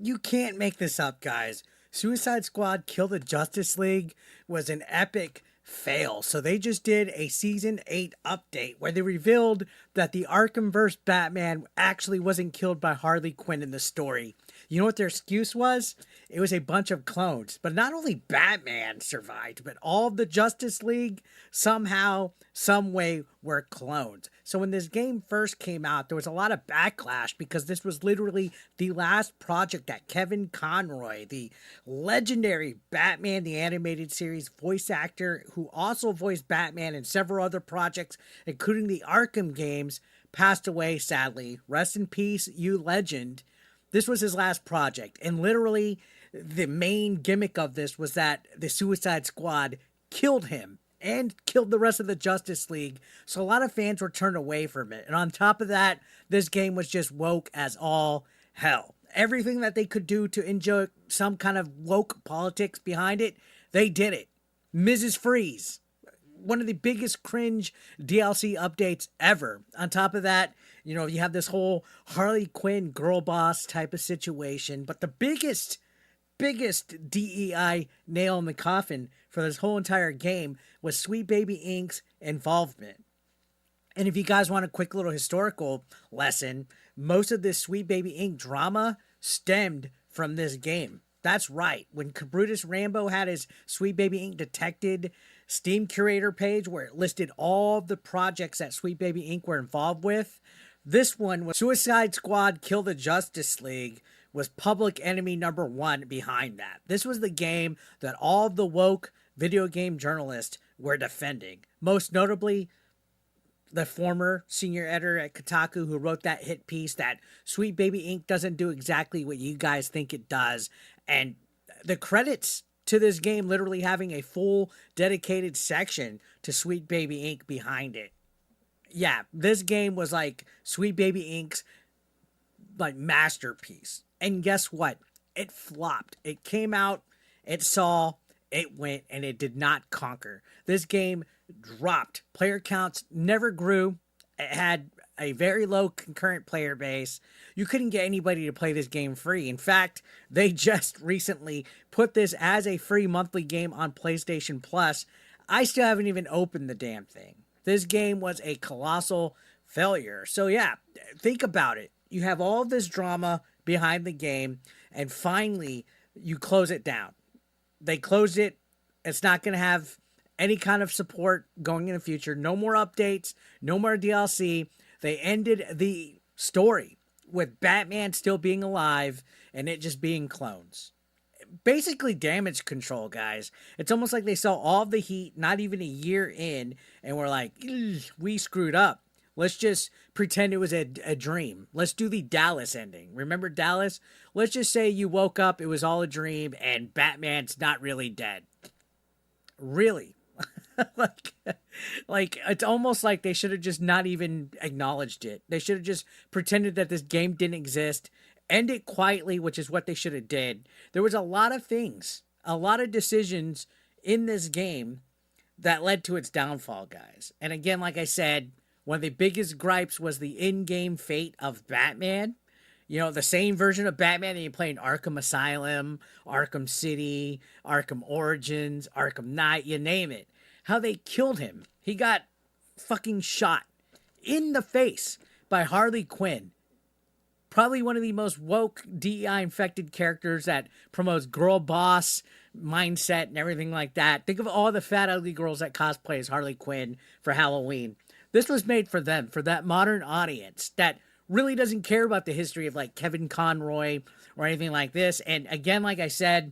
You can't make this up, guys. Suicide Squad Kill the Justice League was an epic fail. So they just did a season 8 update where they revealed that the Arkhamverse Batman actually wasn't killed by Harley Quinn in the story. You know what their excuse was? It was a bunch of clones. But not only Batman survived, but all of the Justice League somehow, some way were clones. So when this game first came out, there was a lot of backlash because this was literally the last project that Kevin Conroy, the legendary Batman the Animated Series voice actor who also voiced Batman in several other projects, including the Arkham games, passed away sadly. Rest in peace, you legend. This was his last project, and literally the main gimmick of this was that the Suicide Squad killed him and killed the rest of the Justice League, so a lot of fans were turned away from it. And on top of that, this game was just woke as all hell. Everything that they could do to inject some kind of woke politics behind it, they did it. Mrs. Freeze, one of the biggest cringe DLC updates ever. On top of that, you know, you have this whole Harley Quinn girl boss type of situation. But the biggest DEI nail in the coffin for this whole entire game was Sweet Baby Inc.'s involvement. And if you guys want a quick little historical lesson, most of this Sweet Baby Inc. drama stemmed from this game. That's right. When Brutus Rambo had his Sweet Baby Inc. detected Steam curator page where it listed all of the projects that Sweet Baby Inc. were involved with, this one was Suicide Squad Kill the Justice League was public enemy number 1 behind that. This was the game that all of the woke video game journalists were defending. Most notably, the former senior editor at Kotaku who wrote that hit piece that Sweet Baby Inc. doesn't do exactly what you guys think it does. And the credits to this game literally having a full dedicated section to Sweet Baby Inc. behind it. Yeah, this game was like Sweet Baby Inc.'s like masterpiece. And guess what? It flopped. It came out, it saw, it went, and it did not conquer. This game dropped. Player counts never grew. It had a very low concurrent player base. You couldn't get anybody to play this game free. In fact, they just recently put this as a free monthly game on PlayStation Plus. I still haven't even opened the damn thing. This game was a colossal failure. So yeah, think about it. You have all of this drama behind the game, and finally you close it down. They closed it. It's not going to have any kind of support going in the future. No more updates, no more DLC. They ended the story with Batman still being alive and it just being clones. Basically damage control, guys. It's almost like they saw all of the heat not even a year in and were like, we screwed up. Let's just pretend it was a dream. Let's do the Dallas ending. Remember Dallas? Let's just say you woke up, it was all a dream, and Batman's not really dead. Really? like it's almost like they should have just not even acknowledged it. They should have just pretended that this game didn't exist, end it quietly, which is what they should have did. There was a lot of things, a lot of decisions in this game that led to its downfall, guys. And again, like I said, one of the biggest gripes was the in-game fate of Batman. You know, the same version of Batman that you play in Arkham Asylum, Arkham City, Arkham Origins, Arkham Knight, you name it. How they killed him. He got fucking shot in the face by Harley Quinn. Probably one of the most woke DEI-infected characters that promotes girl boss mindset and everything like that. Think of all the fat, ugly girls that cosplay as Harley Quinn for Halloween. This was made for them, for that modern audience that really doesn't care about the history of like Kevin Conroy or anything like this. And again, like I said,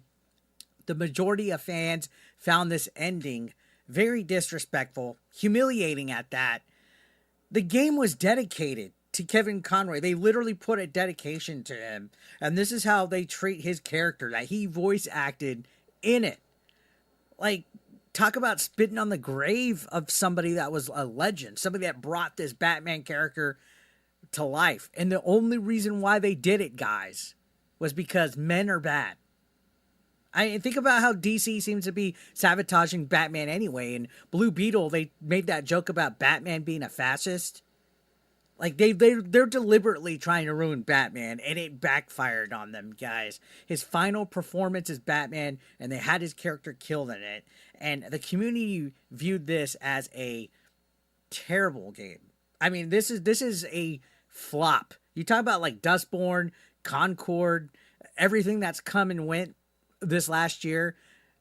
the majority of fans found this ending very disrespectful, humiliating at that. The game was dedicated to Kevin Conroy. They literally put a dedication to him. And this is how they treat his character, that he voice acted in it. Like, talk about spitting on the grave of somebody that was a legend, somebody that brought this Batman character to life. And the only reason why they did it, guys, was because men are bad. I think about how DC seems to be sabotaging Batman anyway. And Blue Beetle, they made that joke about Batman being a fascist. Like they're deliberately trying to ruin Batman, and it backfired on them, guys. His final performance as Batman, and they had his character killed in it, and the community viewed this as a terrible game. I mean, this is a flop. You talk about like Dustborn, Concord, everything that's come and went this last year.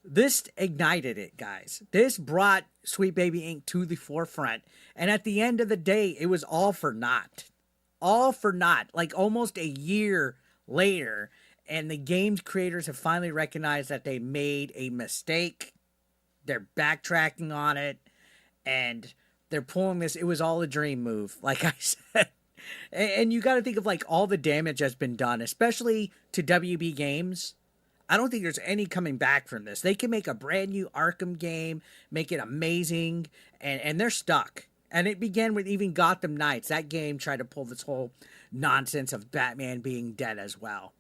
This ignited it, guys. This brought Sweet Baby Inc. to the forefront. And at the end of the day, it was all for naught. All for naught. Like almost a year later. And the game's creators have finally recognized that they made a mistake. They're backtracking on it. And they're pulling this. It was all a dream move, like I said. And you got to think of like all the damage that's been done, especially to WB Games. I don't think there's any coming back from this. They can make a brand new Arkham game, make it amazing, and they're stuck. And it began with even Gotham Knights. That game tried to pull this whole nonsense of Batman being dead as well.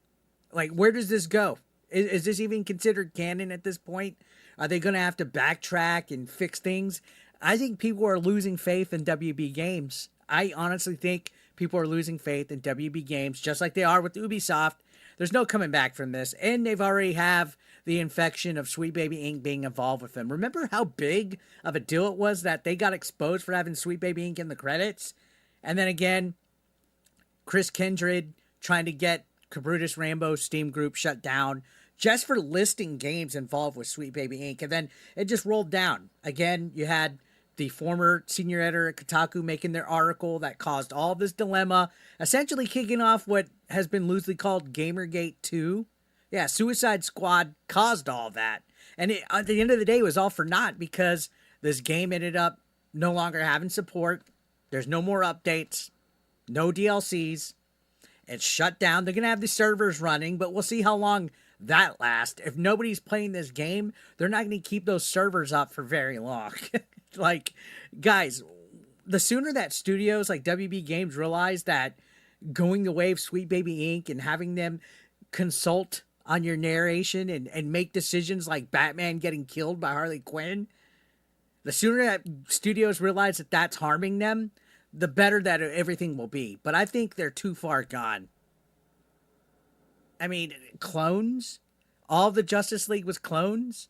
Like, where does this go? Is this even considered canon at this point? Are they going to have to backtrack and fix things? I think people are losing faith in WB Games. I honestly think people are losing faith in WB Games, just like they are with Ubisoft. There's no coming back from this. And they've already have the infection of Sweet Baby Inc. being involved with them. Remember how big of a deal it was that they got exposed for having Sweet Baby Inc. in the credits? And then again, Chris Kindred trying to get Cabrutus Rambo Steam Group shut down just for listing games involved with Sweet Baby Inc. And then it just rolled down. Again, you had the former senior editor at Kotaku making their article that caused all this dilemma, essentially kicking off what has been loosely called Gamergate 2. Yeah, Suicide Squad caused all that. And at the end of the day, it was all for naught because this game ended up no longer having support. There's no more updates, no DLCs. It's shut down. They're going to have the servers running, but we'll see how long that lasts. If nobody's playing this game, they're not going to keep those servers up for very long. Like, guys, the sooner that studios like WB Games realize that going the way of Sweet Baby Inc. and having them consult on your narration and make decisions like Batman getting killed by Harley Quinn, the sooner that studios realize that that's harming them, the better that everything will be. But I think they're too far gone. I mean, clones? All the Justice League was clones?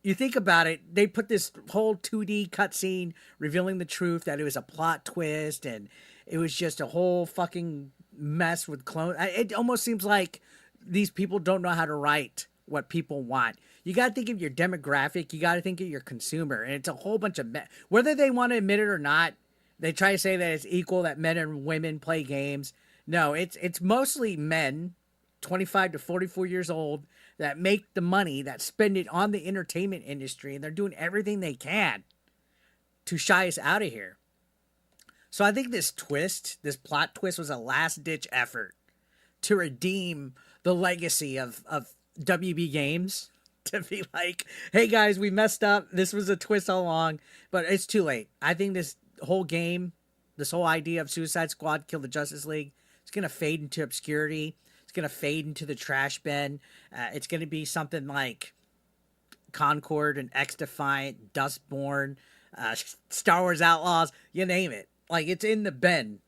You think about it, they put this whole 2D cutscene revealing the truth that it was a plot twist and it was just a whole fucking mess with clones. It almost seems like these people don't know how to write what people want. You got to think of your demographic. You got to think of your consumer. And it's a whole bunch of whether they want to admit it or not, they try to say that it's equal, that men and women play games. No, it's mostly men, 25 to 44 years old, that make the money, that spend it on the entertainment industry, and they're doing everything they can to shy us out of here. So I think this plot twist was a last-ditch effort to redeem the legacy of WB Games, to be like, hey guys, we messed up, this was a twist all along, but it's too late. I think this whole game, this whole idea of Suicide Squad kill the Justice League, it's going to fade into obscurity. It's going to fade into the trash bin. It's going to be something like Concord and X-Defiant, Dustborn, Star Wars Outlaws, you name it. Like, it's in the bin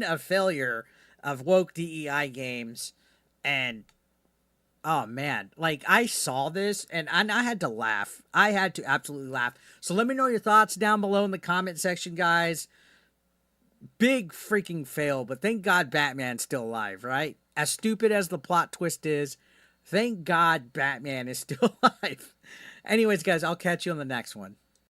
of failure of woke DEI games. And, oh man, like, I saw this and I had to laugh. I had to absolutely laugh. So let me know your thoughts down below in the comment section, guys. Big freaking fail, but thank God Batman's still alive, right? As stupid as the plot twist is, thank God Batman is still alive. Anyways, guys, I'll catch you on the next one.